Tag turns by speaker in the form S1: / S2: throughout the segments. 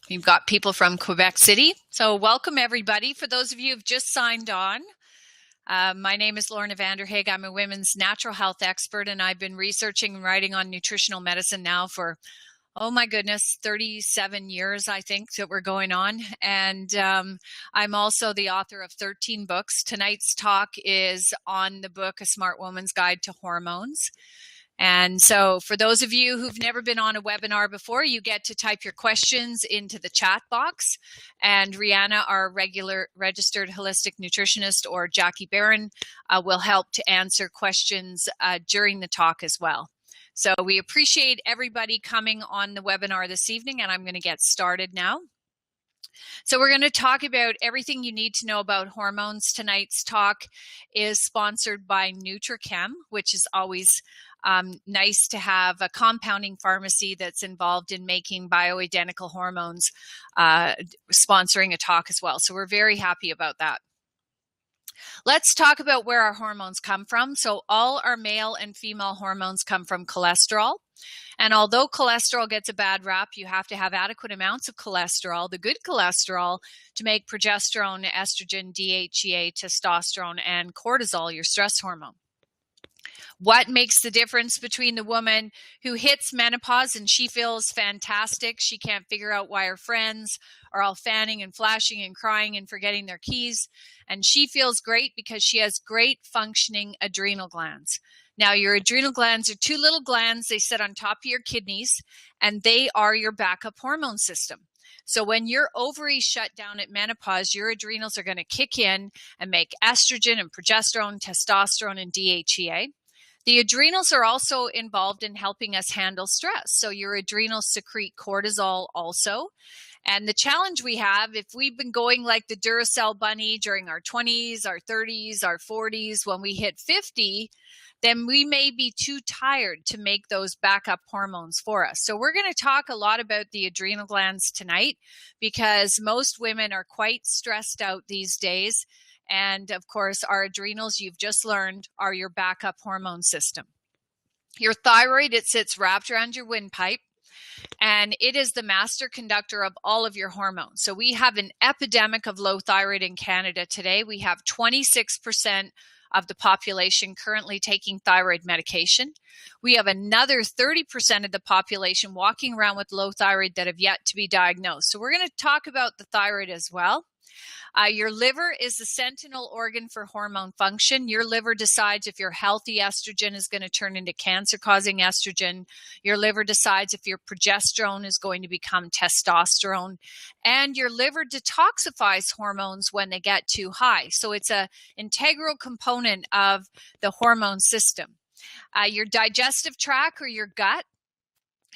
S1: We've got people from Quebec City. So welcome everybody. For those of you who've just signed on, my name is Lorna Vanderhaeghe. I'm a women's natural health expert, and I've been researching and writing on nutritional medicine now for, oh my goodness, 37 years, I think, that we're going on. And I'm also the author of 13 books. Tonight's talk is on the book, A Smart Woman's Guide to Hormones. And so for those of you who've never been on a webinar before, you get to type your questions into the chat box. And Rihanna, our regular registered holistic nutritionist, or Jackie Barron will help to answer questions during the talk as well. So we appreciate everybody coming on the webinar this evening, and I'm going to get started now. So we're going to talk about everything you need to know about hormones. Tonight's talk is sponsored by Nutrichem, which is always nice to have a compounding pharmacy that's involved in making bioidentical hormones sponsoring a talk as well. So we're very happy about that. Let's talk about where our hormones come from. So all our male and female hormones come from cholesterol. And although cholesterol gets a bad rap, you have to have adequate amounts of cholesterol, the good cholesterol, to make progesterone, estrogen, DHEA, testosterone, and cortisol, your stress hormone. What makes the difference between the woman who hits menopause and she feels fantastic? She can't figure out why her friends are all fanning and flashing and crying and forgetting their keys. And she feels great because she has great functioning adrenal glands. Now, your adrenal glands are two little glands. They sit on top of your kidneys, and they are your backup hormone system. So when your ovaries shut down at menopause, your adrenals are going to kick in and make estrogen and progesterone, testosterone, and DHEA. The adrenals are also involved in helping us handle stress. So your adrenals secrete cortisol also. And the challenge we have, if we've been going like the Duracell bunny during our 20s, our 30s, our 40s, when we hit 50, then we may be too tired to make those backup hormones for us. So we're going to talk a lot about the adrenal glands tonight because most women are quite stressed out these days. And of course, our adrenals, you've just learned, are your backup hormone system. Your thyroid, it sits wrapped around your windpipe, and it is the master conductor of all of your hormones. So we have an epidemic of low thyroid in Canada today. We have 26% of the population currently taking thyroid medication. We have another 30% of the population walking around with low thyroid that have yet to be diagnosed. So we're going to talk about the thyroid as well. Your liver is the sentinel organ for hormone function. Your liver decides if your healthy estrogen is going to turn into cancer-causing estrogen. Your liver decides if your progesterone is going to become testosterone. And your liver detoxifies hormones when they get too high. So it's an integral component of the hormone system. Your digestive tract, or your gut,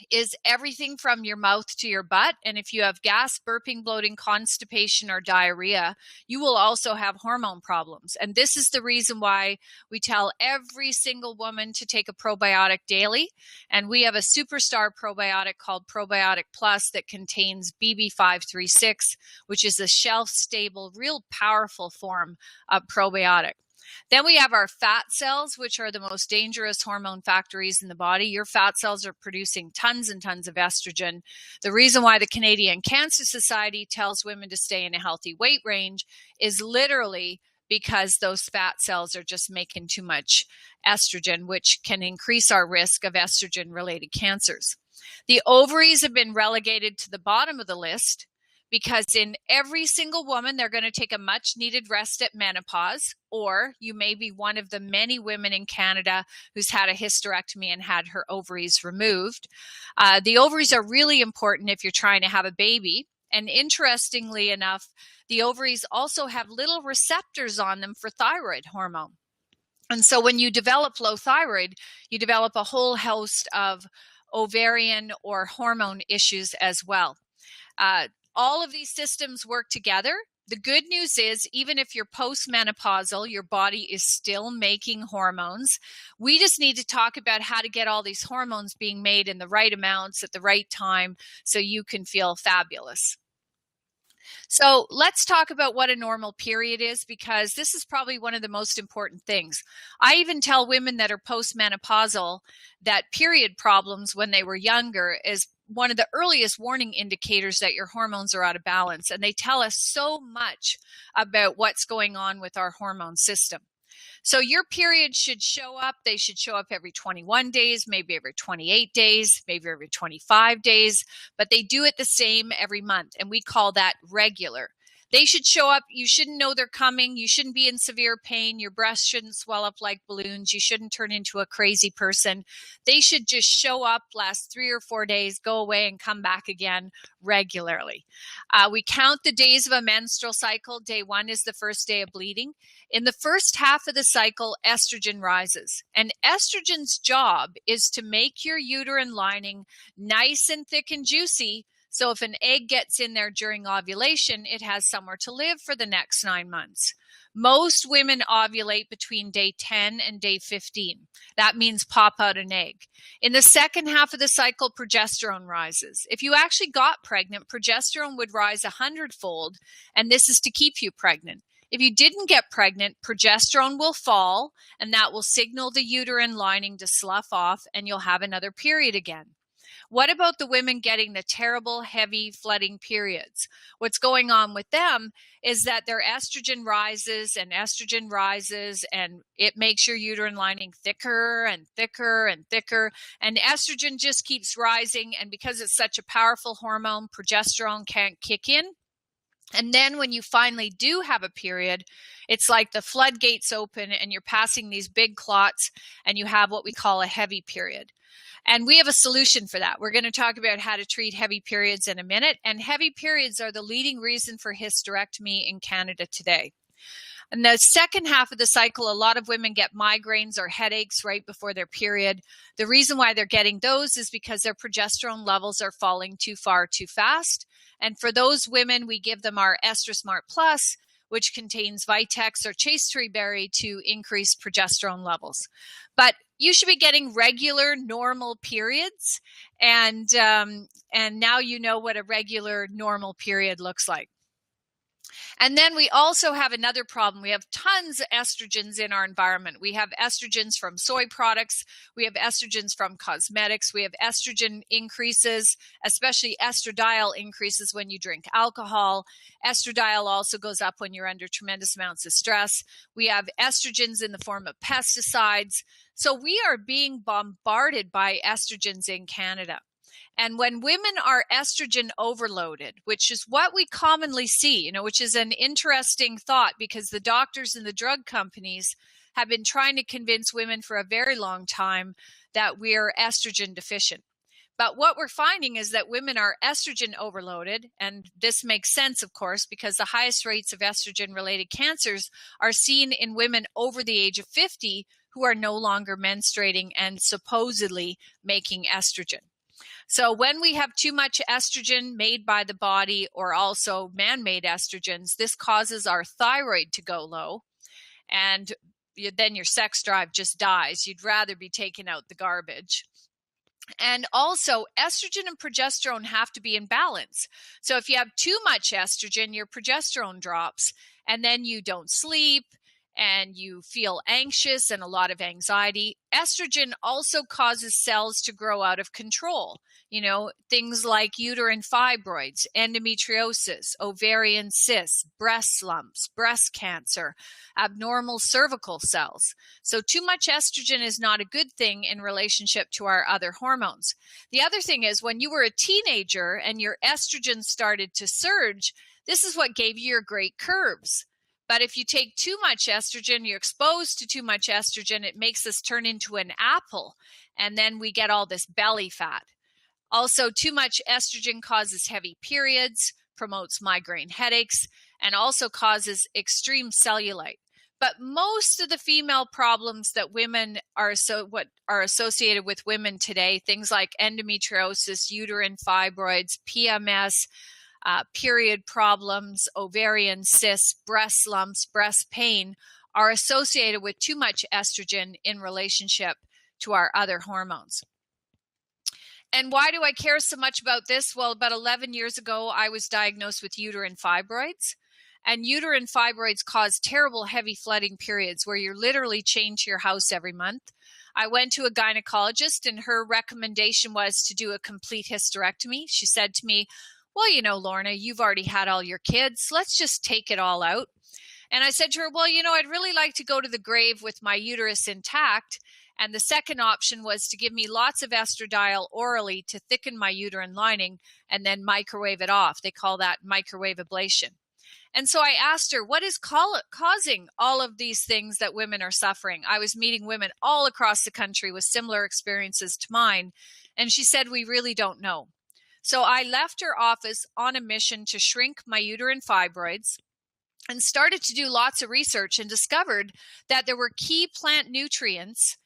S1: is everything from your mouth to your butt. And if you have gas, burping, bloating, constipation, or diarrhea, you will also have hormone problems. And this is the reason why we tell every single woman to take a probiotic daily. And we have a superstar probiotic called Probiotic Plus that contains BB536, which is a shelf-stable, real powerful form of probiotic. Then we have our fat cells, which are the most dangerous hormone factories in the body. Your fat cells are producing tons and tons of estrogen. The reason why the Canadian Cancer Society tells women to stay in a healthy weight range is literally because those fat cells are just making too much estrogen, which can increase our risk of estrogen-related cancers. The ovaries have been relegated to the bottom of the list, because in every single woman, they're going to take a much needed rest at menopause, or you may be one of the many women in Canada who's had a hysterectomy and had her ovaries removed. The ovaries are really important if you're trying to have a baby. And interestingly enough, the ovaries also have little receptors on them for thyroid hormone. And so when you develop low thyroid, you develop a whole host of ovarian or hormone issues as well. All of these systems work together. The good news is, even if you're postmenopausal, your body is still making hormones. We just need to talk about how to get all these hormones being made in the right amounts at the right time so you can feel fabulous. So let's talk about what a normal period is, because this is probably one of the most important things. I even tell women that are postmenopausal that period problems when they were younger is one of the earliest warning indicators that your hormones are out of balance. And they tell us so much about what's going on with our hormone system. So your periods should show up. They should show up every 21 days, maybe every 28 days, maybe every 25 days, but they do it the same every month. And we call that regular. They should show up. You shouldn't know they're coming. You shouldn't be in severe pain. Your breasts shouldn't swell up like balloons. You shouldn't turn into a crazy person. They should just show up, last 3 or 4 days, go away, and come back again regularly. We count the days of a menstrual cycle. Day 1 is the first day of bleeding. In the first half of the cycle, estrogen rises. And estrogen's job is to make your uterine lining nice and thick and juicy. So if an egg gets in there during ovulation, it has somewhere to live for the next 9 months. Most women ovulate between day 10 and day 15. That means pop out an egg. In the second half of the cycle, progesterone rises. If you actually got pregnant, progesterone would rise 100-fold, and this is to keep you pregnant. If you didn't get pregnant, progesterone will fall, and that will signal the uterine lining to slough off, and you'll have another period again. What about the women getting the terrible, heavy, flooding periods? What's going on with them is that their estrogen rises, and it makes your uterine lining thicker and thicker and thicker. And estrogen just keeps rising. And because it's such a powerful hormone, progesterone can't kick in. And then when you finally do have a period, it's like the floodgates open and you're passing these big clots and you have what we call a heavy period. And we have a solution for that. We're going to talk about how to treat heavy periods in a minute. And heavy periods are the leading reason for hysterectomy in Canada today. In the second half of the cycle, a lot of women get migraines or headaches right before their period. The reason why they're getting those is because their progesterone levels are falling too far too fast. And for those women, we give them our EstroSmart Plus, which contains Vitex or chasteberry berry to increase progesterone levels. But you should be getting regular, normal periods, and now you know what a regular, normal period looks like. And then we also have another problem. We have tons of estrogens in our environment. We have estrogens from soy products. We have estrogens from cosmetics. We have estrogen increases, especially estradiol increases when you drink alcohol. Estradiol also goes up when you're under tremendous amounts of stress. We have estrogens in the form of pesticides. So we are being bombarded by estrogens in Canada. And when women are estrogen overloaded, which is what we commonly see, which is an interesting thought because the doctors and the drug companies have been trying to convince women for a very long time that we're estrogen deficient. But what we're finding is that women are estrogen overloaded, and this makes sense, of course, because the highest rates of estrogen-related cancers are seen in women over the age of 50 who are no longer menstruating and supposedly making estrogen. So when we have too much estrogen made by the body or also man-made estrogens, this causes our thyroid to go low, and then your sex drive just dies. You'd rather be taking out the garbage. And also, estrogen and progesterone have to be in balance. So if you have too much estrogen, your progesterone drops, and then you don't sleep, and you feel anxious and a lot of anxiety. Estrogen also causes cells to grow out of control. Things like uterine fibroids, endometriosis, ovarian cysts, breast lumps, breast cancer, abnormal cervical cells. So too much estrogen is not a good thing in relationship to our other hormones. The other thing is when you were a teenager and your estrogen started to surge, this is what gave you your great curves. But if you take too much estrogen, you're exposed to too much estrogen, it makes us turn into an apple, and then we get all this belly fat. Also, too much estrogen causes heavy periods, promotes migraine headaches, and also causes extreme cellulite. But most of the female problems that women are associated with women today, things like endometriosis, uterine fibroids, PMS, period problems, ovarian cysts, breast lumps, breast pain, are associated with too much estrogen in relationship to our other hormones. And why do I care so much about this? Well, about 11 years ago, I was diagnosed with uterine fibroids. And uterine fibroids cause terrible heavy flooding periods where you're literally chained to your house every month. I went to a gynecologist, and her recommendation was to do a complete hysterectomy. She said to me, well, you know, Lorna, you've already had all your kids. Let's just take it all out. And I said to her, well, you know, I'd really like to go to the grave with my uterus intact. And the second option was to give me lots of estradiol orally to thicken my uterine lining and then microwave it off. They call that microwave ablation. And so I asked her, what is causing all of these things that women are suffering? I was meeting women all across the country with similar experiences to mine. And she said, we really don't know. So I left her office on a mission to shrink my uterine fibroids and started to do lots of research and discovered that there were key plant nutrients,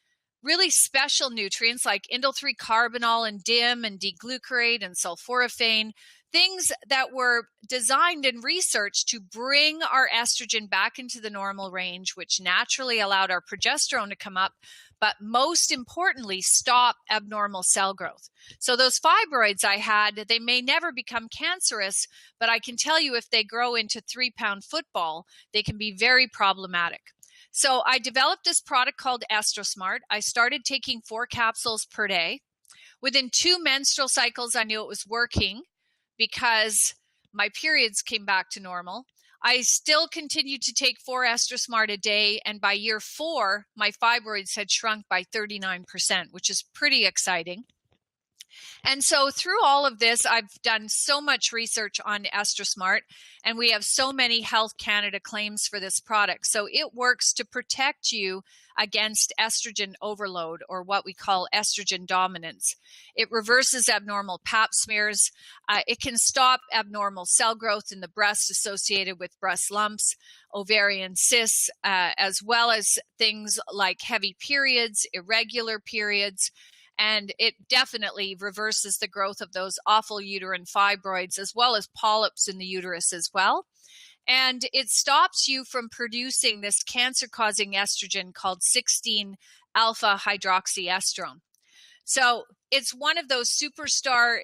S1: really special nutrients like indole-3 carbinol and DIM and D-glucarate and sulforaphane, things that were designed and researched to bring our estrogen back into the normal range, which naturally allowed our progesterone to come up, but most importantly, stop abnormal cell growth. So those fibroids I had, they may never become cancerous, but I can tell you if they grow into 3-pound football, they can be very problematic. So I developed this product called EstroSmart. I started taking 4 capsules per day. Within 2 menstrual cycles, I knew it was working because my periods came back to normal. I still continued to take 4 EstroSmart a day, and by year 4, my fibroids had shrunk by 39%, which is pretty exciting. And so through all of this, I've done so much research on EstroSmart, and we have so many Health Canada claims for this product. So it works to protect you against estrogen overload, or what we call estrogen dominance. It reverses abnormal pap smears. It can stop abnormal cell growth in the breast associated with breast lumps, ovarian cysts, as well as things like heavy periods, irregular periods. And it definitely reverses the growth of those awful uterine fibroids, as well as polyps in the uterus as well. And it stops you from producing this cancer-causing estrogen called 16-alpha hydroxyestrone. So it's one of those superstar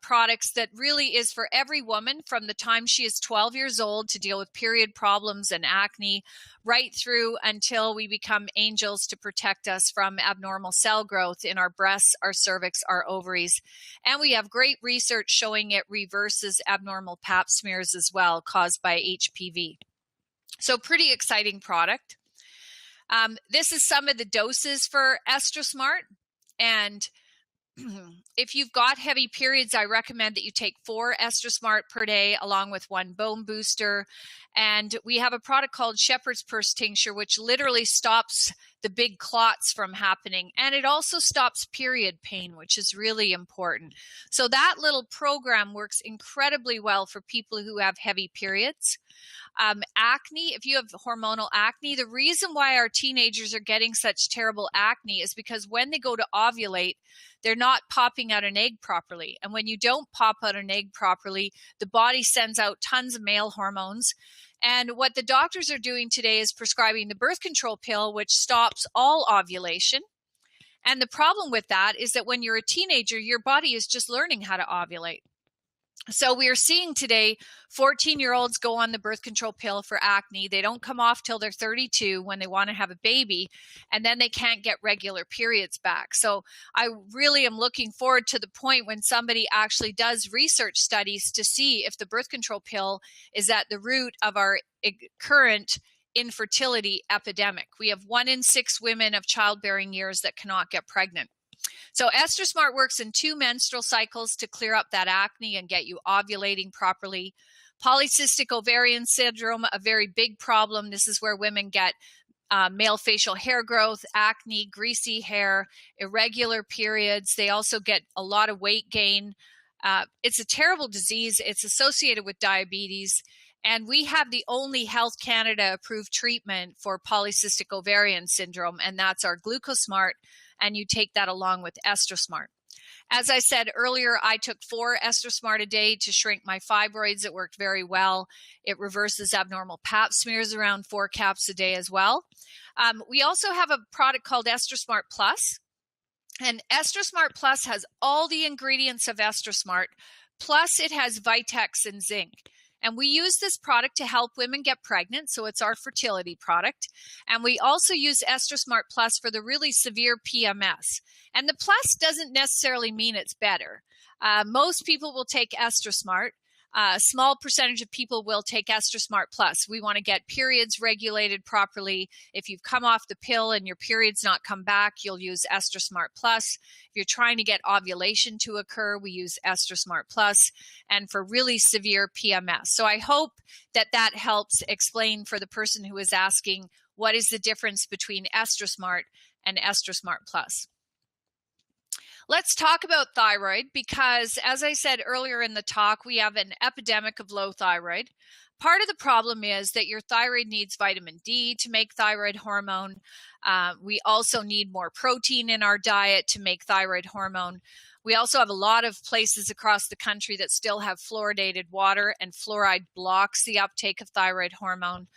S1: products that really is for every woman from the time she is 12 years old to deal with period problems and acne, right through until we become angels to protect us from abnormal cell growth in our breasts, our cervix, our ovaries. And we have great research showing it reverses abnormal pap smears as well caused by HPV. So pretty exciting product. This is some of the doses for EstroSmart. And if you've got heavy periods, I recommend that you take 4 EstroSmart per day along with 1 bone booster. And we have a product called Shepherd's Purse Tincture, which literally stops the big clots from happening. And it also stops period pain, which is really important. So that little program works incredibly well for people who have heavy periods. Acne, if you have hormonal acne, the reason why our teenagers are getting such terrible acne is because when they go to ovulate, they're not popping out an egg properly. And when you don't pop out an egg properly, the body sends out tons of male hormones. And what the doctors are doing today is prescribing the birth control pill, which stops all ovulation. And the problem with that is that when you're a teenager, your body is just learning how to ovulate. So we are seeing today 14-year-olds go on the birth control pill for acne. They don't come off till they're 32 when they want to have a baby, and then they can't get regular periods back. So I really am looking forward to the point when somebody actually does research studies to see if the birth control pill is at the root of our current infertility epidemic. We have 1 in 6 women of childbearing years that cannot get pregnant. So EstroSmart works in 2 menstrual cycles to clear up that acne and get you ovulating properly. Polycystic ovarian syndrome, a very big problem. This is where women get male facial hair growth, acne, greasy hair, irregular periods. They also get a lot of weight gain. It's a terrible disease. It's associated with diabetes. And we have the only Health Canada approved treatment for polycystic ovarian syndrome, and that's our GlucoSmart. And you take that along with EstroSmart. As I said earlier, I took 4 EstroSmart a day to shrink my fibroids. It worked very well. It reverses abnormal pap smears around 4 caps a day as well. We also have a product called EstroSmart Plus. And EstroSmart Plus has all the ingredients of EstroSmart, plus it has Vitex and zinc. And we use this product to help women get pregnant, so it's our fertility product. And we also use EstroSmart Plus for the really severe PMS. And the plus doesn't necessarily mean it's better. Most people will take EstroSmart. A small percentage of people will take EstroSmart Plus. We want to get periods regulated properly. If you've come off the pill and your period's not come back, you'll use EstroSmart Plus. If you're trying to get ovulation to occur, we use EstroSmart Plus, and for really severe PMS. So I hope that that helps explain for the person who is asking, what is the difference between EstroSmart and EstroSmart Plus? Let's talk about thyroid because, as I said earlier in the talk, we have an epidemic of low thyroid. Part of the problem is that your thyroid needs vitamin D to make thyroid hormone. We also need more protein in our diet to make thyroid hormone. We also have a lot of places across the country that still have fluoridated water, and fluoride blocks the uptake of thyroid hormone.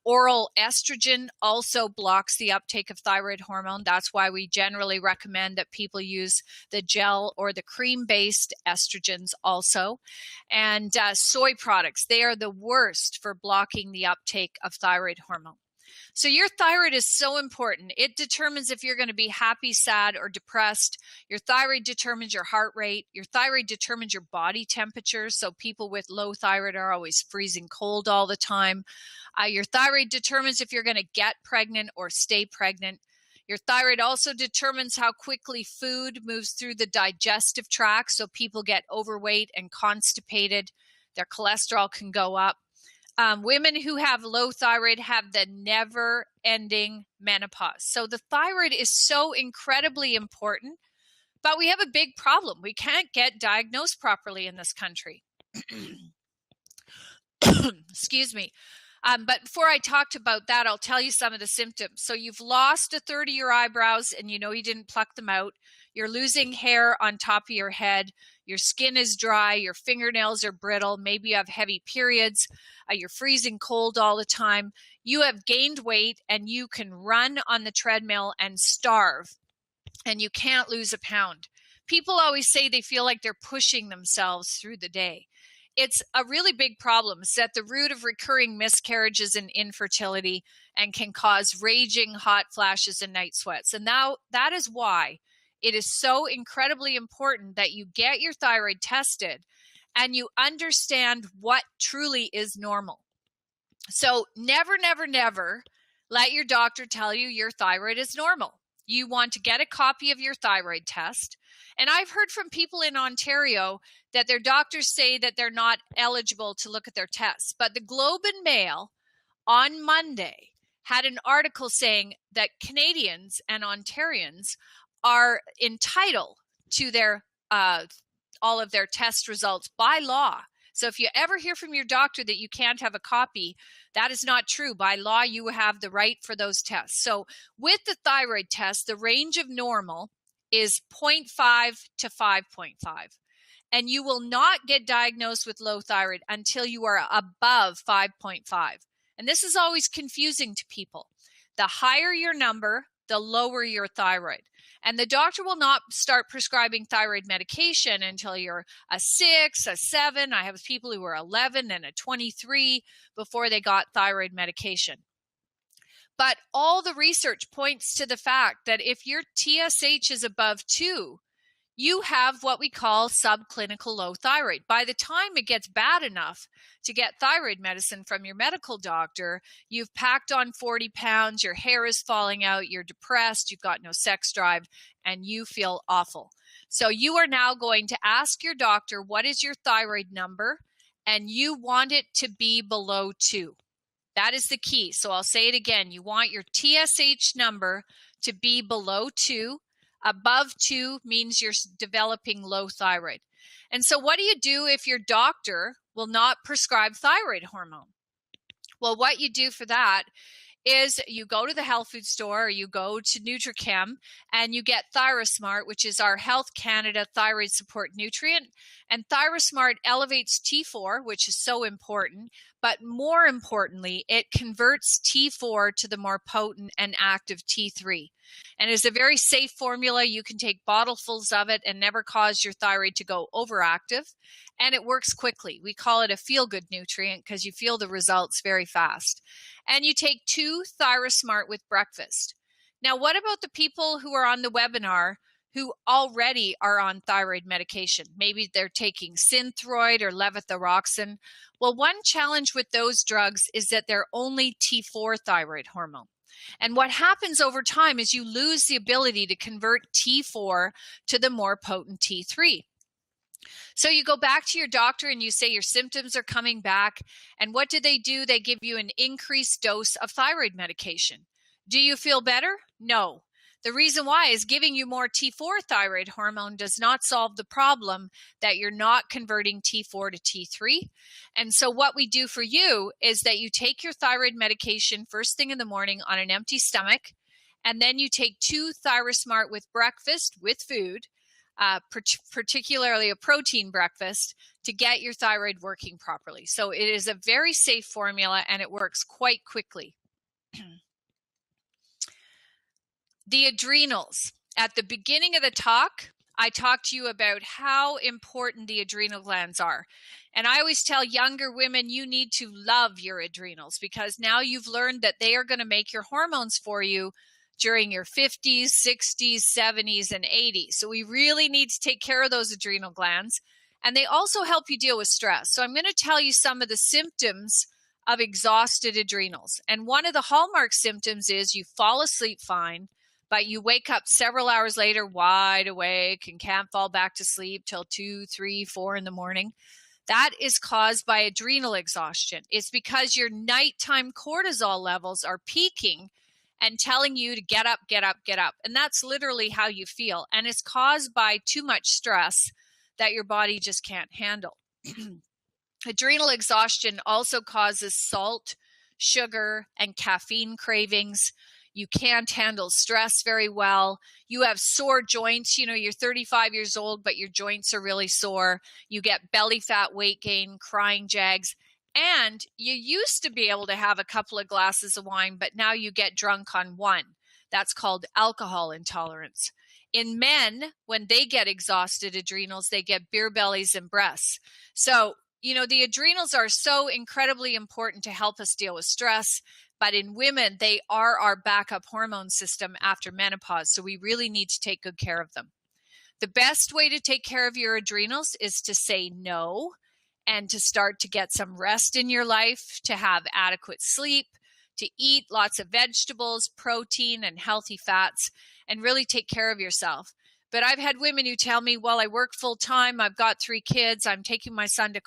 S1: Oral estrogen also blocks the uptake of thyroid hormone. That's why we generally recommend that people use the gel or the cream-based estrogens also. And soy products, they are the worst for blocking the uptake of thyroid hormone. So your thyroid is so important. It determines if you're going to be happy, sad, or depressed. Your thyroid determines your heart rate. Your thyroid determines your body temperature. So people with low thyroid are always freezing cold all the time. Your thyroid determines if you're going to get pregnant or stay pregnant. Your thyroid also determines how quickly food moves through the digestive tract. So people get overweight and constipated. Their cholesterol can go up. Women who have low thyroid have the never-ending menopause. So the thyroid is so incredibly important, but we have a big problem. We can't get diagnosed properly in this country. Excuse me. But before I talked about that, I'll tell you some of the symptoms. So you've lost a third of your eyebrows and you know you didn't pluck them out. You're losing hair on top of your head. Your skin is dry. Your fingernails are brittle. Maybe you have heavy periods. You're freezing cold all the time. You have gained weight and you can run on the treadmill and starve, and you can't lose a pound. People always say they feel like they're pushing themselves through the day. It's a really big problem. It's at the root of recurring miscarriages and infertility and can cause raging hot flashes and night sweats. And now that is why it is so incredibly important that you get your thyroid tested and you understand what truly is normal. So never, never, never let your doctor tell you your thyroid is normal. You want to get a copy of your thyroid test. And I've heard from people in Ontario that their doctors say that they're not eligible to look at their tests. But the Globe and Mail on Monday had an article saying that Canadians and Ontarians are entitled to their all of their test results by law. So if you ever hear from your doctor that you can't have a copy, that is not true. By law, you have the right for those tests. So with the thyroid test, the range of normal is 0.5 to 5.5. And you will not get diagnosed with low thyroid until you are above 5.5. And this is always confusing to people. The higher your number, the lower your thyroid. And the doctor will not start prescribing thyroid medication until you're a 6, a 7. I have people who are 11 and a 23 before they got thyroid medication. But all the research points to the fact that if your TSH is above 2, you have what we call subclinical low thyroid. By the time it gets bad enough to get thyroid medicine from your medical doctor, you've packed on 40 pounds, your hair is falling out, you're depressed, you've got no sex drive, and you feel awful. So you are now going to ask your doctor, what is your thyroid number? And you want it to be below 2. That is the key. So I'll say it again. You want your TSH number to be below 2. Above 2 means you're developing low thyroid. And so what do you do if your doctor will not prescribe thyroid hormone? Well, what you do for that is you go to the health food store or you go to Nutrichem and you get ThyroSmart, which is our Health Canada thyroid support nutrient. And ThyroSmart elevates T4, which is so important, but more importantly, it converts T4 to the more potent and active T3. And it's a very safe formula. You can take bottlefuls of it and never cause your thyroid to go overactive. And it works quickly. We call it a feel-good nutrient because you feel the results very fast. And you take 2 ThyroSmart with breakfast. Now, what about the people who are on the webinar who already are on thyroid medication? Maybe they're taking Synthroid or levothyroxine. Well, one challenge with those drugs is that they're only T4 thyroid hormone. And what happens over time is you lose the ability to convert T4 to the more potent T3. So you go back to your doctor and you say your symptoms are coming back. And what do? They give you an increased dose of thyroid medication. Do you feel better? No. The reason why is giving you more T4 thyroid hormone does not solve the problem that you're not converting T4 to T3. And so what we do for you is that you take your thyroid medication first thing in the morning on an empty stomach, and then you take 2 ThyroSmart with breakfast with food, particularly a protein breakfast, to get your thyroid working properly. So it is a very safe formula and it works quite quickly. The adrenals. At the beginning of the talk, I talked to you about how important the adrenal glands are. And I always tell younger women, you need to love your adrenals because now you've learned that they are going to make your hormones for you during your 50s, 60s, 70s, and 80s. So we really need to take care of those adrenal glands. And they also help you deal with stress. So I'm going to tell you some of the symptoms of exhausted adrenals. And one of the hallmark symptoms is you fall asleep fine, but you wake up several hours later wide awake and can't fall back to sleep till 2, 3, 4 in the morning. That is caused by adrenal exhaustion. It's because your nighttime cortisol levels are peaking and telling you to get up, get up, get up. And that's literally how you feel. And it's caused by too much stress that your body just can't handle. Adrenal exhaustion also causes salt, sugar, and caffeine cravings. You can't handle stress very well. You have sore joints. You know, you're 35 years old, but your joints are really sore. You get belly fat, weight gain, crying jags. And you used to be able to have a couple of glasses of wine, but now you get drunk on one. That's called alcohol intolerance. In men, when they get exhausted adrenals, they get beer bellies and breasts. So, you know, the adrenals are so incredibly important to help us deal with stress. But in women, they are our backup hormone system after menopause. So we really need to take good care of them. The best way to take care of your adrenals is to say no and to start to get some rest in your life, to have adequate sleep, to eat lots of vegetables, protein, and healthy fats, and really take care of yourself. But I've had women who tell me, well, I work full time. I've got 3 kids. I'm taking my son to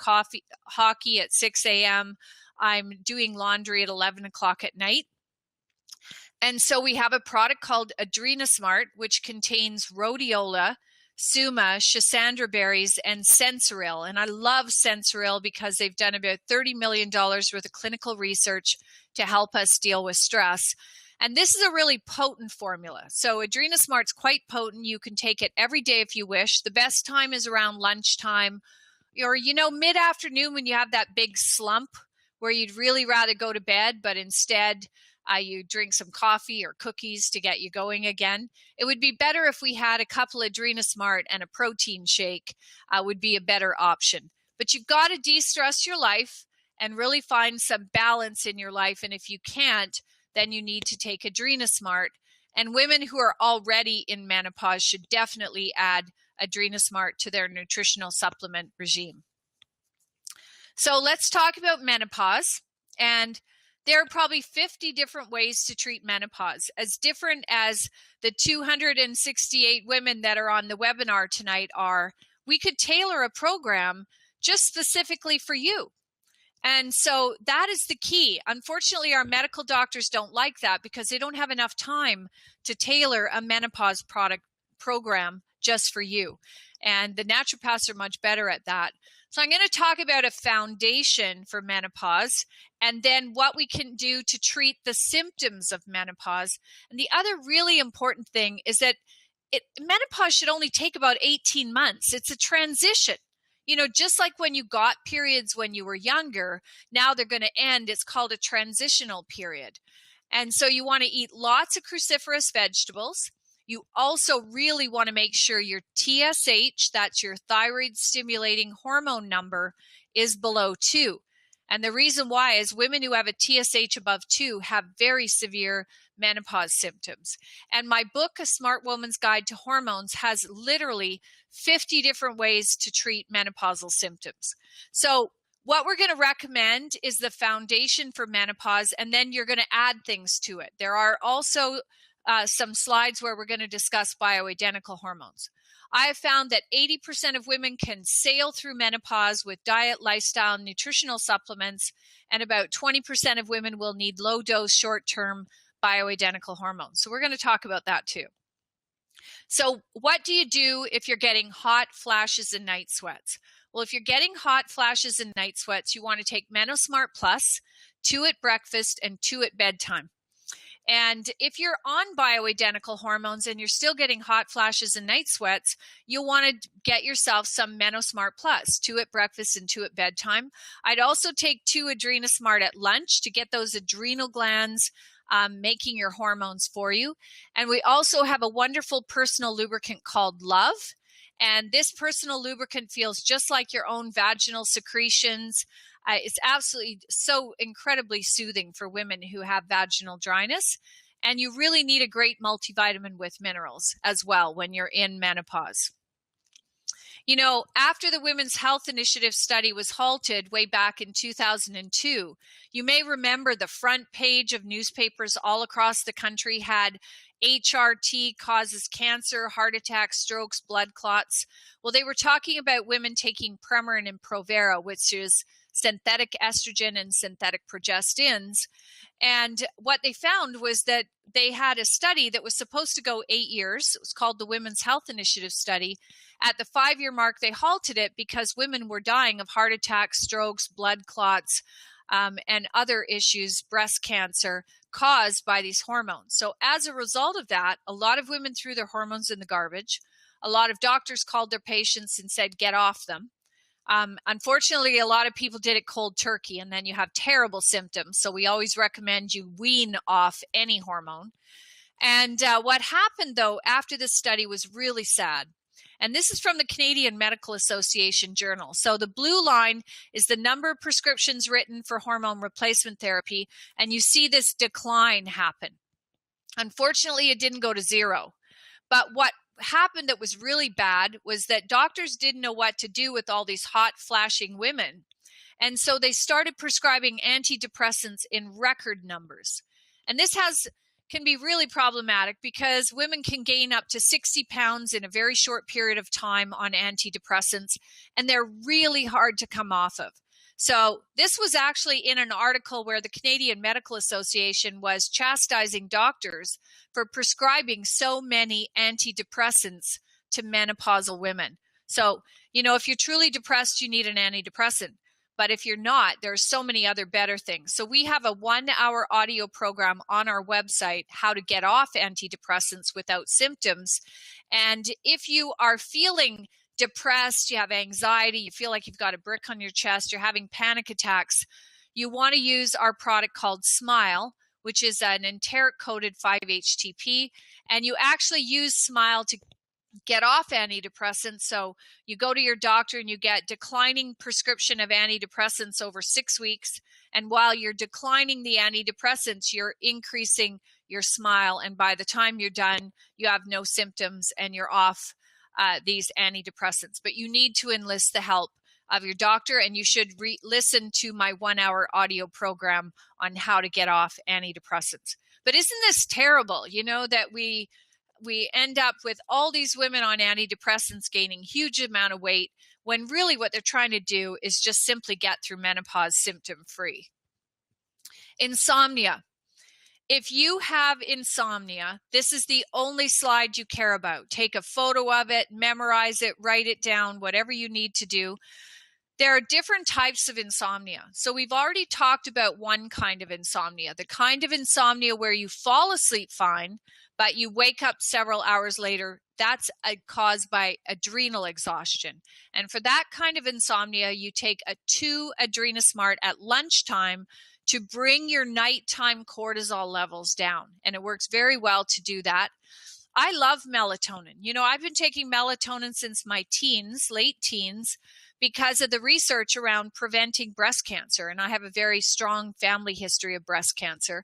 S1: hockey at 6 a.m. I'm doing laundry at 11 o'clock at night. And so we have a product called AdrenaSmart, which contains rhodiola, suma, schisandra berries, and sensoril. And I love sensoril because they've done about $30 million worth of clinical research to help us deal with stress. And this is a really potent formula. So AdrenaSmart's quite potent. You can take it every day if you wish. The best time is around lunchtime or, you know, mid-afternoon when you have that big slump where you'd really rather go to bed, but instead you drink some coffee or cookies to get you going again. It would be better if we had a couple of AdrenaSmart and a protein shake would be a better option. But you've got to de-stress your life and really find some balance in your life. And if you can't, then you need to take AdrenaSmart. And women who are already in menopause should definitely add AdrenaSmart to their nutritional supplement regime. So let's talk about menopause. And there are probably 50 different ways to treat menopause, as different as the 268 women that are on the webinar tonight are. We could tailor a program just specifically for you. And so that is the key. Unfortunately, our medical doctors don't like that because they don't have enough time to tailor a menopause program just for you. And the naturopaths are much better at that. So I'm going to talk about a foundation for menopause and then what we can do to treat the symptoms of menopause. And the other really important thing is that menopause should only take about 18 months. It's a transition. You know, just like when you got periods when you were younger, now they're going to end. It's called a transitional period. And so you want to eat lots of cruciferous vegetables. You also really want to make sure your TSH, that's your thyroid stimulating hormone number, is below 2. And the reason why is women who have a TSH above 2 have very severe menopause symptoms. And my book, A Smart Woman's Guide to Hormones, has literally 50 different ways to treat menopausal symptoms. So what we're going to recommend is the foundation for menopause, and then you're going to add things to it. There are also some slides where we're going to discuss bioidentical hormones. I have found that 80% of women can sail through menopause with diet, lifestyle, and nutritional supplements, and about 20% of women will need low-dose, short-term bioidentical hormones. So we're going to talk about that too. So what do you do if you're getting hot flashes and night sweats? Well, if you're getting hot flashes and night sweats, you want to take MenoSmart Plus, 2 at breakfast and 2 at bedtime. And if you're on bioidentical hormones and you're still getting hot flashes and night sweats, you'll want to get yourself some MenoSmart Plus, 2 at breakfast and 2 at bedtime. I'd also take 2 AdrenaSmart at lunch to get those adrenal glands making your hormones for you. And we also have a wonderful personal lubricant called Love. And this personal lubricant feels just like your own vaginal secretions. It's absolutely so incredibly soothing for women who have vaginal dryness. And you really need a great multivitamin with minerals as well when you're in menopause. You know, after the Women's Health Initiative study was halted way back in 2002, you may remember the front page of newspapers all across the country had HRT causes cancer, heart attacks, strokes, blood clots. Well, they were talking about women taking Premarin and Provera, which is synthetic estrogen and synthetic progestins. And what they found was that they had a study that was supposed to go 8 years. It was called the Women's Health Initiative study. At the 5-year mark, they halted it because women were dying of heart attacks, strokes, blood clots, and other issues, breast cancer, caused by these hormones. So as a result of that, a lot of women threw their hormones in the garbage. A lot of doctors called their patients and said, get off them. Unfortunately, a lot of people did it cold turkey, and then you have terrible symptoms. So we always recommend you wean off any hormone. And what happened, though, after this study was really sad. And this is from the Canadian Medical Association Journal. So the blue line is the number of prescriptions written for hormone replacement therapy, and you see this decline happen. Unfortunately, it didn't go to 0. But what happened that was really bad was that doctors didn't know what to do with all these hot flashing women. And so they started prescribing antidepressants in record numbers. And this can be really problematic because women can gain up to 60 pounds in a very short period of time on antidepressants, and they're really hard to come off of. So this was actually in an article where the Canadian Medical Association was chastising doctors for prescribing so many antidepressants to menopausal women. So, you know, if you're truly depressed, you need an antidepressant. But if you're not, there's so many other better things. So we have a 1-hour audio program on our website, how to get off antidepressants without symptoms. And if you are feeling depressed, you have anxiety, you feel like you've got a brick on your chest, you're having panic attacks, you want to use our product called Smile, which is an enteric-coated 5-HTP. And you actually use Smile to get off antidepressants. So you go to your doctor and you get declining prescription of antidepressants over 6 weeks. And while you're declining the antidepressants, you're increasing your Smile. And by the time you're done, you have no symptoms and you're off these antidepressants. But you need to enlist the help of your doctor, and you should listen to my 1-hour audio program on how to get off antidepressants. But isn't this terrible, you know, that we end up with all these women on antidepressants gaining huge amount of weight when really what they're trying to do is just simply get through menopause symptom-free. Insomnia. If you have insomnia, this is the only slide you care about. Take a photo of it, memorize it, write it down, whatever you need to do. There are different types of insomnia. So we've already talked about one kind of insomnia, the kind of insomnia where you fall asleep fine, but you wake up several hours later. That's caused by adrenal exhaustion. And for that kind of insomnia, you take a 2 AdrenaSmart at lunchtime to bring your nighttime cortisol levels down. And it works very well to do that. I love melatonin. You know, I've been taking melatonin since my teens, late teens, because of the research around preventing breast cancer. And I have a very strong family history of breast cancer.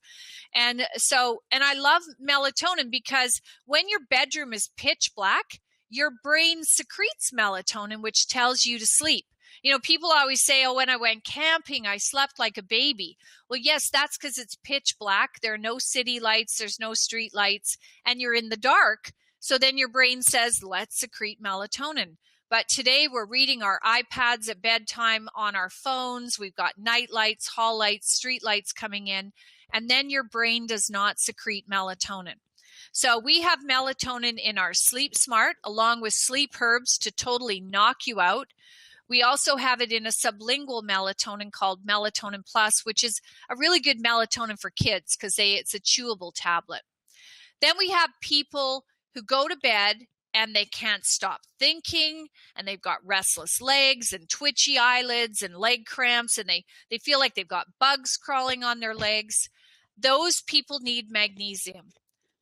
S1: And I love melatonin because when your bedroom is pitch black, your brain secretes melatonin, which tells you to sleep. You know, people always say, oh, when I went camping, I slept like a baby. Well, yes, that's because it's pitch black. There are no city lights. There's no street lights, and you're in the dark. So then your brain says, let's secrete melatonin. But today we're reading our iPads at bedtime, on our phones. We've got night lights, hall lights, street lights coming in, and then your brain does not secrete melatonin. So we have melatonin in our Sleep Smart, along with sleep herbs to totally knock you out. We also have it in a sublingual melatonin called Melatonin Plus, which is a really good melatonin for kids because it's a chewable tablet. Then we have people who go to bed and they can't stop thinking, and they've got restless legs and twitchy eyelids and leg cramps, and they feel like they've got bugs crawling on their legs. Those people need magnesium.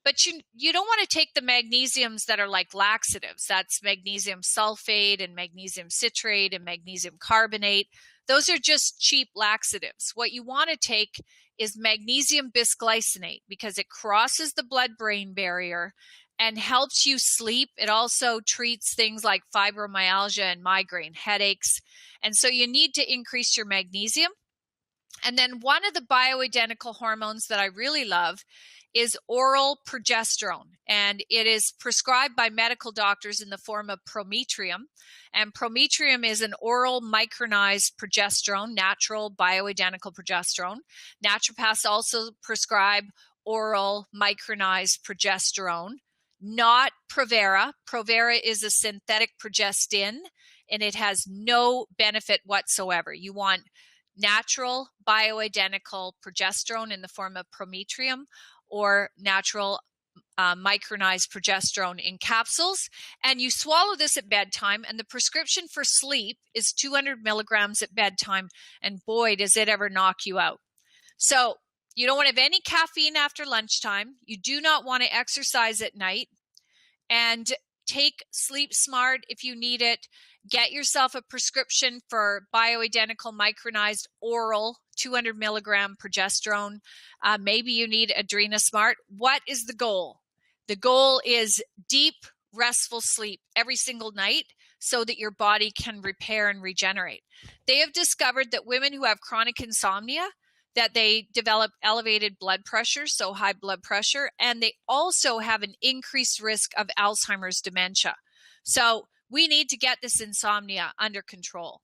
S1: But you don't want to take the magnesiums that are like laxatives. That's magnesium sulfate and magnesium citrate and magnesium carbonate. Those are just cheap laxatives. What you want to take is magnesium bisglycinate because it crosses the blood-brain barrier and helps you sleep. It also treats things like fibromyalgia and migraine headaches. And so you need to increase your magnesium. And then one of the bioidentical hormones that I really love is oral progesterone, and it is prescribed by medical doctors in the form of prometrium. And prometrium is an oral micronized progesterone, natural bioidentical progesterone. Naturopaths also prescribe oral micronized progesterone, not Provera. Provera is a synthetic progestin, and it has no benefit whatsoever. You want natural bioidentical progesterone in the form of prometrium, or natural micronized progesterone in capsules. And you swallow this at bedtime, and the prescription for sleep is 200 milligrams at bedtime. And boy, does it ever knock you out. So you don't want to have any caffeine after lunchtime. You do not want to exercise at night. And take Sleep Smart if you need it. Get yourself a prescription for bioidentical micronized oral 200 milligram progesterone. Maybe you need Adrenal Smart. What is the goal? The goal is deep, restful sleep every single night so that your body can repair and regenerate. They have discovered that women who have chronic insomnia, that they develop elevated blood pressure, so high blood pressure, and they also have an increased risk of Alzheimer's dementia. So we need to get this insomnia under control.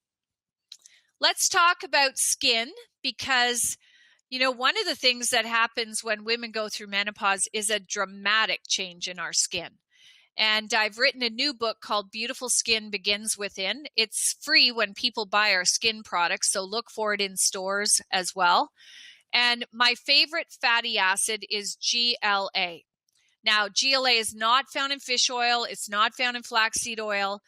S1: Let's talk about skin, because, you know, one of the things that happens when women go through menopause is a dramatic change in our skin. And I've written a new book called Beautiful Skin Begins Within. It's free when people buy our skin products, so look for it in stores as well. And my favorite fatty acid is GLA. Now, GLA is not found in fish oil. It's not found in flaxseed oil.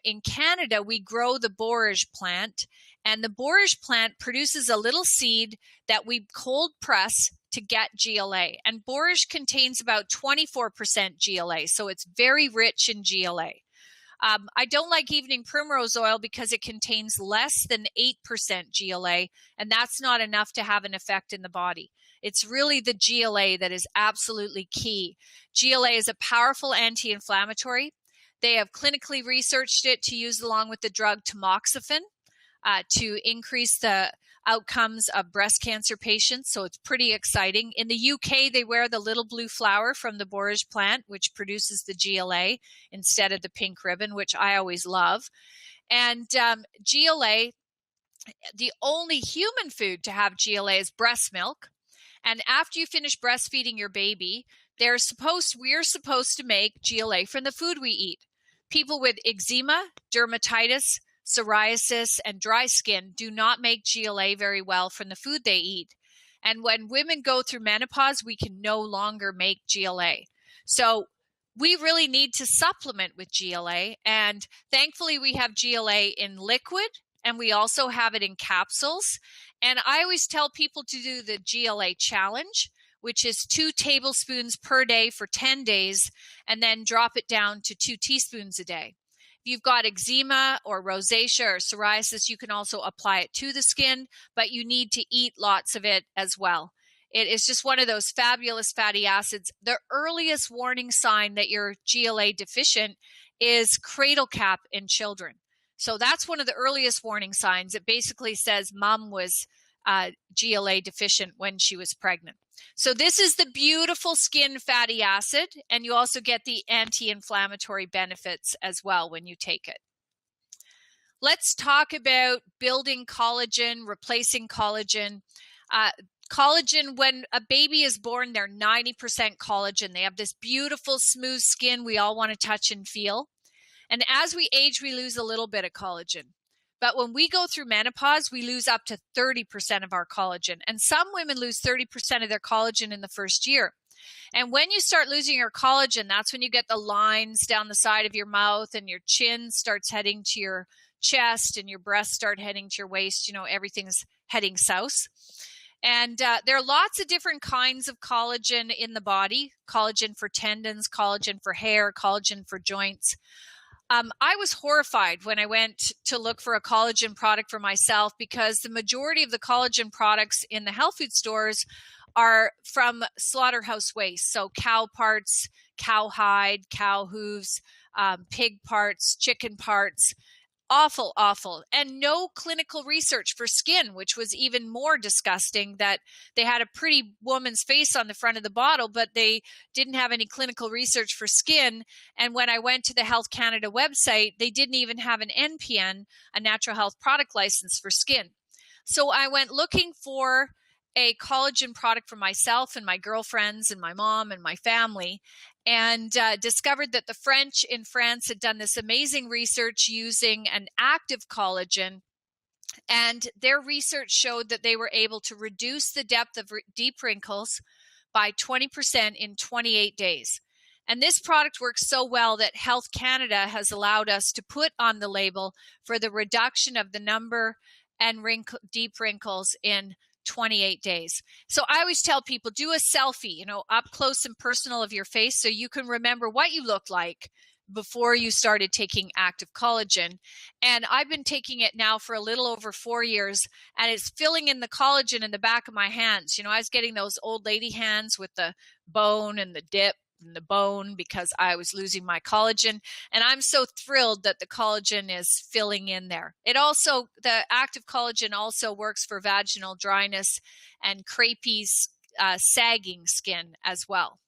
S1: In Canada, we grow the borage plant, and the borage plant produces a little seed that we cold press to get GLA. And borage contains about 24% GLA, so it's very rich in GLA. I don't like evening primrose oil because it contains less than 8% GLA, and that's not enough to have an effect in the body. It's really the GLA that is absolutely key. GLA is a powerful anti-inflammatory. They have clinically researched it to use along with the drug tamoxifen to increase the outcomes of breast cancer patients. So it's pretty exciting. In the UK, they wear the little blue flower from the borage plant, which produces the GLA instead of the pink ribbon, which I always love. And GLA, the only human food to have GLA is breast milk. And after you finish breastfeeding your baby, we're supposed to make GLA from the food we eat. People with eczema, dermatitis, psoriasis, and dry skin do not make GLA very well from the food they eat. And when women go through menopause, we can no longer make GLA. So we really need to supplement with GLA. And thankfully, we have GLA in liquid and we also have it in capsules. And I always tell people to do the GLA challenge, which is 2 tablespoons per day for 10 days, and then drop it down to 2 teaspoons a day. If you've got eczema or rosacea or psoriasis, you can also apply it to the skin, but you need to eat lots of it as well. It is just one of those fabulous fatty acids. The earliest warning sign that you're GLA deficient is cradle cap in children. So that's one of the earliest warning signs. It basically says mom was GLA deficient when she was pregnant. So this is the beautiful skin fatty acid, and you also get the anti-inflammatory benefits as well when you take it. Let's talk about building collagen, replacing collagen. Collagen, when a baby is born, they're 90% collagen. They have this beautiful, smooth skin we all want to touch and feel. And as we age, we lose a little bit of collagen. But when we go through menopause, we lose up to 30% of our collagen. And some women lose 30% of their collagen in the first year. And when you start losing your collagen, that's when you get the lines down the side of your mouth, and your chin starts heading to your chest, and your breasts start heading to your waist. You know, everything's heading south. And there are lots of different kinds of collagen in the body. Collagen for tendons, collagen for hair, collagen for joints. I was horrified when I went to look for a collagen product for myself, because the majority of the collagen products in the health food stores are from slaughterhouse waste. So cow parts, cow hide, cow hooves, pig parts, chicken parts. Awful, awful. And no clinical research for skin, which was even more disgusting, that they had a pretty woman's face on the front of the bottle, but they didn't have any clinical research for skin. And when I went to the Health Canada website, they didn't even have an NPN, a natural health product license for skin. So I went looking for a collagen product for myself and my girlfriends and my mom and my family, and discovered that the French in France had done this amazing research using an active collagen. And their research showed that they were able to reduce the depth of deep wrinkles by 20% in 28 days. And this product works so well that Health Canada has allowed us to put on the label for the reduction of the number and deep wrinkles in 28 days. So I always tell people, do a selfie, up close and personal of your face, so you can remember what you looked like before you started taking active collagen. And I've been taking it now for a little over 4 years, and it's filling in the collagen in the back of my hands. I was getting those old lady hands with the bone and the dip and the bone, because I was losing my collagen. And I'm so thrilled that the collagen is filling in there. The active collagen also works for vaginal dryness and crepey, sagging skin as well.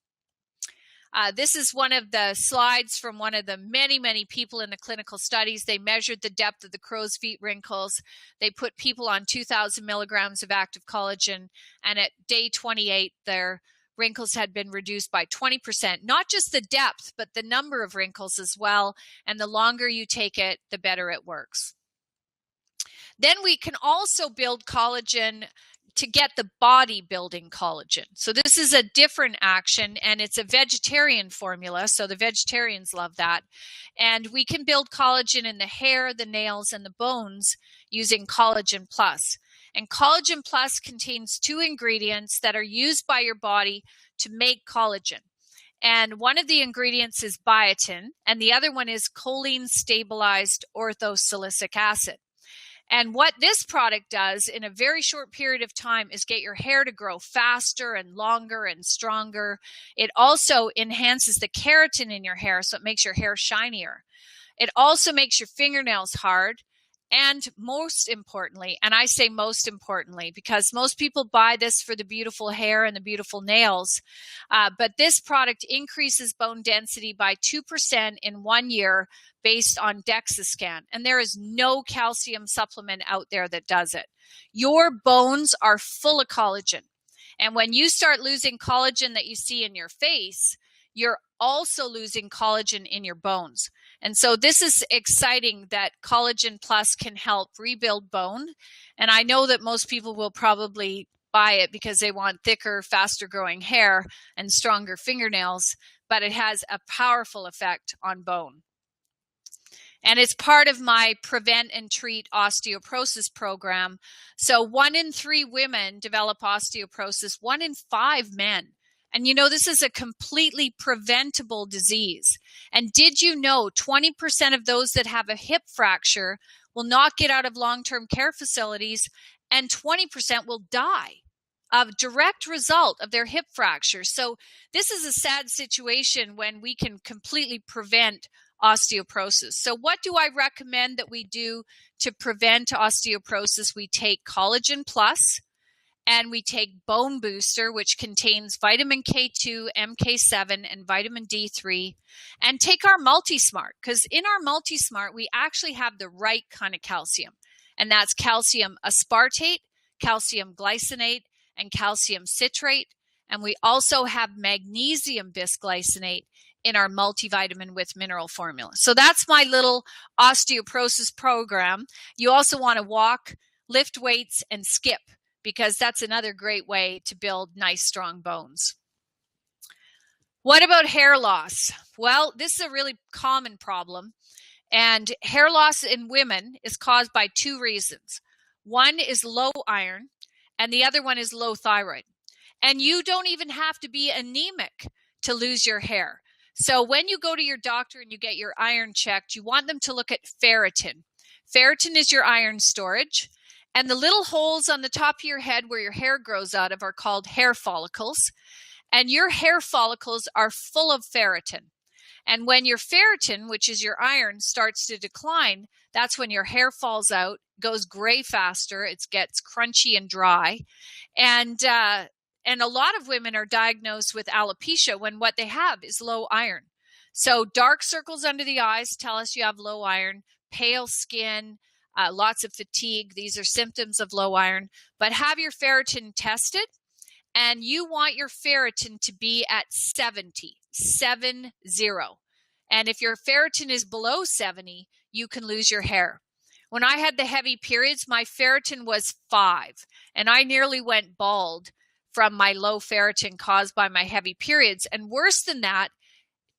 S1: This is one of the slides from one of the many, many people in the clinical studies. They measured the depth of the crow's feet wrinkles. They put people on 2,000 milligrams of active collagen, and at day 28, their wrinkles had been reduced by 20%, not just the depth, but the number of wrinkles as well. And the longer you take it, the better it works. Then we can also build collagen to get the body building collagen. So this is a different action, and it's a vegetarian formula. So the vegetarians love that. And we can build collagen in the hair, the nails, and the bones using Collagen Plus. And Collagen Plus contains 2 ingredients that are used by your body to make collagen. And one of the ingredients is biotin, and the other one is choline stabilized orthosilicic acid. And what this product does in a very short period of time is get your hair to grow faster and longer and stronger. It also enhances the keratin in your hair, so it makes your hair shinier. It also makes your fingernails hard. And most importantly, and I say most importantly because most people buy this for the beautiful hair and the beautiful nails, but this product increases bone density by 2% in 1 year based on DEXA scan. And there is no calcium supplement out there that does it. Your bones are full of collagen. And when you start losing collagen that you see in your face, you're also losing collagen in your bones. And so this is exciting that Collagen Plus can help rebuild bone. And I know that most people will probably buy it because they want thicker, faster growing hair and stronger fingernails, but it has a powerful effect on bone. And it's part of my Prevent and Treat Osteoporosis program. So 1 in 3 women develop osteoporosis, 1 in 5 men. And you know, this is a completely preventable disease. And did you know 20% of those that have a hip fracture will not get out of long-term care facilities, and 20% will die? A direct result of their hip fracture. So this is a sad situation when we can completely prevent osteoporosis. So what do I recommend that we do to prevent osteoporosis? We take Collagen Plus, and we take Bone Booster, which contains vitamin K2, MK7, and vitamin D3, and take our Multi-Smart, because in our Multi-Smart, we actually have the right kind of calcium, and that's calcium aspartate, calcium glycinate, and calcium citrate. And we also have magnesium bisglycinate in our multivitamin with mineral formula. So that's my little osteoporosis program. You also want to walk, lift weights, and skip, because that's another great way to build nice, strong bones. What about hair loss? Well, this is a really common problem. And hair loss in women is caused by 2 reasons. One is low iron, and the other one is low thyroid. And you don't even have to be anemic to lose your hair. So when you go to your doctor and you get your iron checked, you want them to look at ferritin. Ferritin is your iron storage. And the little holes on the top of your head where your hair grows out of are called hair follicles. And your hair follicles are full of ferritin. And when your ferritin, which is your iron, starts to decline, that's when your hair falls out, goes gray faster, it gets crunchy and dry. And a lot of women are diagnosed with alopecia when what they have is low iron. So dark circles under the eyes tell us you have low iron, pale skin, lots of fatigue. These are symptoms of low iron. But have your ferritin tested, and you want your ferritin to be at 70. And if your ferritin is below 70, you can lose your hair. When I had the heavy periods, my ferritin was 5, and I nearly went bald from my low ferritin caused by my heavy periods. And worse than that,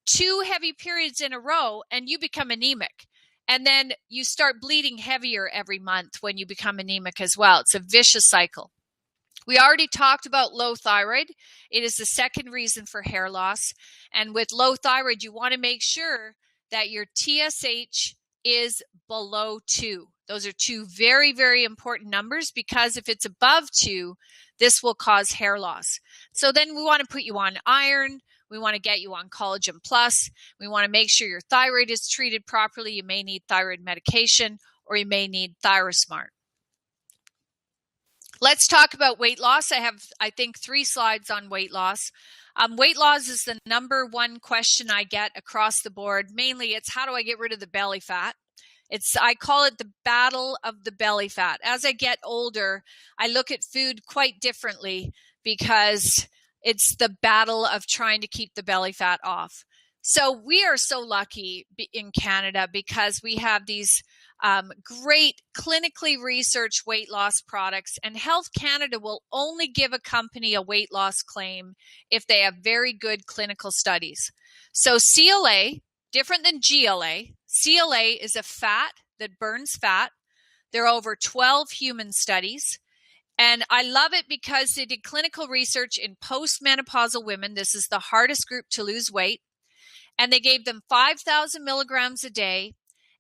S1: 2 heavy periods in a row, and you become anemic. And then you start bleeding heavier every month when you become anemic as well. It's a vicious cycle. We already talked about low thyroid. It is the second reason for hair loss. And with low thyroid, you want to make sure that your TSH is below 2. Those are 2 very, very important numbers, because if it's above 2, this will cause hair loss. So then we want to put you on iron. We want to get you on Collagen Plus. We want to make sure your thyroid is treated properly. You may need thyroid medication, or you may need ThyroSmart. Let's talk about weight loss. I have, I think, 3 slides on weight loss. Weight loss is the number 1 question I get across the board. Mainly, it's how do I get rid of the belly fat? I call it the battle of the belly fat. As I get older, I look at food quite differently, because it's the battle of trying to keep the belly fat off. So we are so lucky in Canada, because we have these great clinically researched weight loss products, and Health Canada will only give a company a weight loss claim if they have very good clinical studies. So CLA, different than GLA. CLA is a fat that burns fat. There are over 12 human studies. And I love it because they did clinical research in postmenopausal women. This is the hardest group to lose weight. And they gave them 5,000 milligrams a day.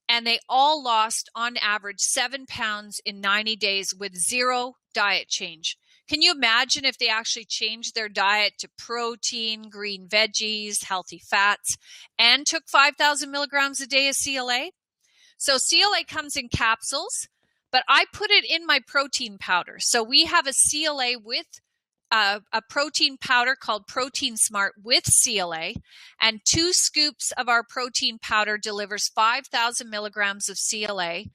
S1: And they all lost, on average, 7 pounds in 90 days with 0 diet change. Can you imagine if they actually changed their diet to protein, green veggies, healthy fats, and took 5,000 milligrams a day of CLA? So CLA comes in capsules, but I put it in my protein powder. So we have a CLA with a protein powder called Protein Smart with CLA, and 2 scoops of our protein powder delivers 5,000 milligrams of CLA.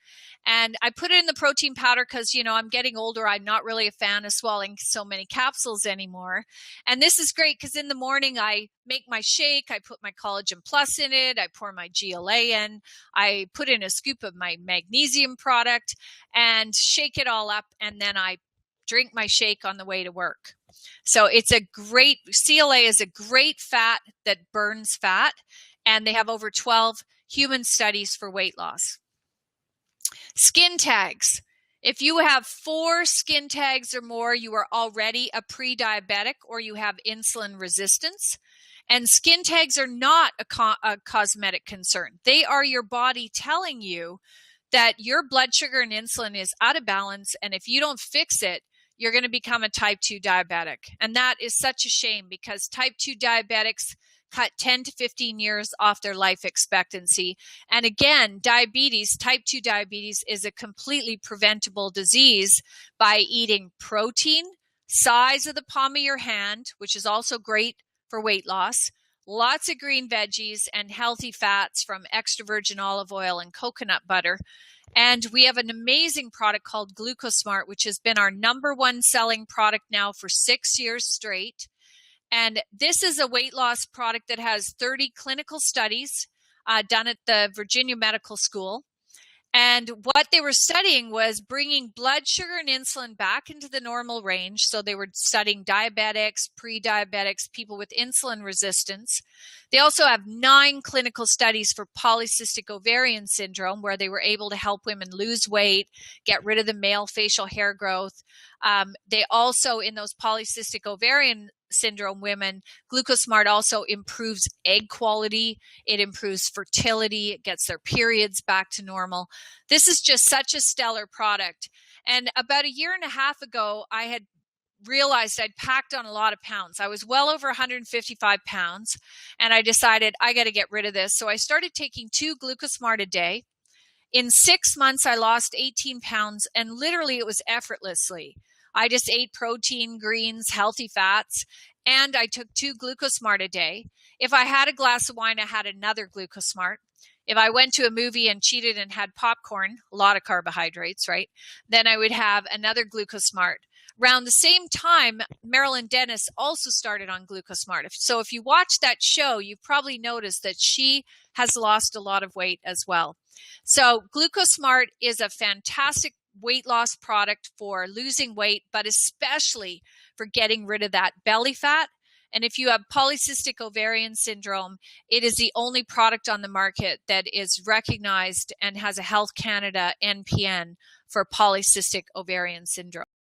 S1: And I put it in the protein powder because, I'm getting older. I'm not really a fan of swallowing so many capsules anymore. And this is great because in the morning I make my shake. I put my Collagen Plus in it. I pour my GLA in. I put in a scoop of my magnesium product and shake it all up. And then I drink my shake on the way to work. So CLA is a great fat that burns fat, and they have over 12 human studies for weight loss. Skin tags. If you have 4 skin tags or more, you are already a pre-diabetic or you have insulin resistance. And skin tags are not a cosmetic concern. They are your body telling you that your blood sugar and insulin is out of balance, and if you don't fix it, you're going to become a type 2 diabetic. And that is such a shame because type 2 diabetics cut 10 to 15 years off their life expectancy. And again, diabetes, type 2 diabetes, is a completely preventable disease by eating protein, size of the palm of your hand, which is also great for weight loss, lots of green veggies, and healthy fats from extra virgin olive oil and coconut butter. And we have an amazing product called GlucoSmart, which has been our #1 selling product now for 6 years straight. And this is a weight loss product that has 30 clinical studies done at the Virginia Medical School. And what they were studying was bringing blood sugar and insulin back into the normal range. So they were studying diabetics, pre-diabetics, people with insulin resistance. They also have 9 clinical studies for polycystic ovarian syndrome, where they were able to help women lose weight, get rid of the male facial hair growth. They also, in those polycystic ovarian syndrome women, GlucoSmart also improves egg quality. It improves fertility. It gets their periods back to normal. This is just such a stellar product. And about a year and a half ago, I had realized I'd packed on a lot of pounds. I was well over 155 pounds, and I decided I got to get rid of this. So I started taking 2 GlucoSmart a day. In 6 months, I lost 18 pounds, and literally it was effortlessly. I just ate protein, greens, healthy fats, and I took 2 GlucoSmart a day. If I had a glass of wine, I had another GlucoSmart. If I went to a movie and cheated and had popcorn, a lot of carbohydrates, right? Then I would have another GlucoSmart. Around the same time, Marilyn Dennis also started on GlucoSmart. So if you watch that show, you probably noticed that she has lost a lot of weight as well. So GlucoSmart is a fantastic weight loss product for losing weight, but especially for getting rid of that belly fat. And if you have polycystic ovarian syndrome, it is the only product on the market that is recognized and has a Health Canada NPN for polycystic ovarian syndrome.